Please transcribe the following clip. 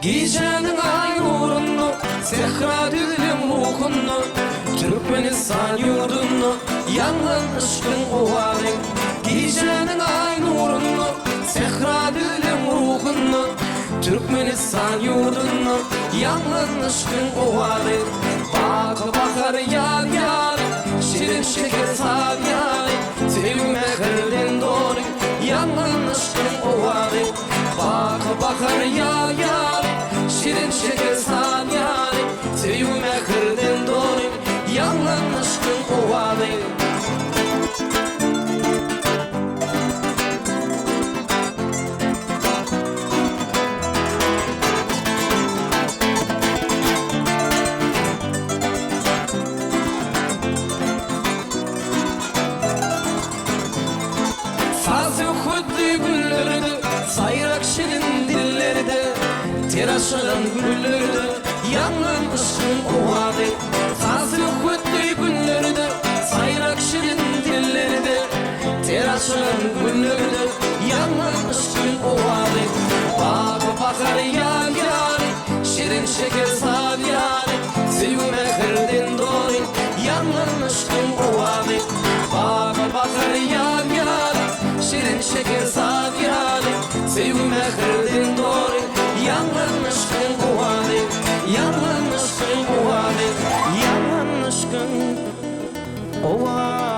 Gecenin ay nurunu, zehra dilim ruhunu, Türkmenistan yurdunu, yangın ışkın ovalın. Gecenin ay nurunu, zehra dilim ruhunu, Türkmenistan yurdunu, yangın ışkın ovalın. Bak bakar yar yar, şirin şeker sar yar, sevme kırden doğru, yangın ışkın ovalın. Bak bakar yar yar, şirin şeker sar yar, sevme kırden doğru, yangın ışkın ovalın. Sazı kuddi güllerde, sayrak şirin dillerde, teraşılan güllerde, yangın ışkın ovadı. Sazı kuddi güllerde, sayrak şirin dillerde, teraşılan güllerde, yangın ışkın ovadı. Bak bakar yar yar, şirin şeker sar yar, sevme kırden doğru, yangın ışkın ovadı. Bak bakar yar yar, şirin şeker sar yar, sevme kırden doğru, yangın ışkın ovadı, yangın ışkın ovadı, yangın ışkın ovadı.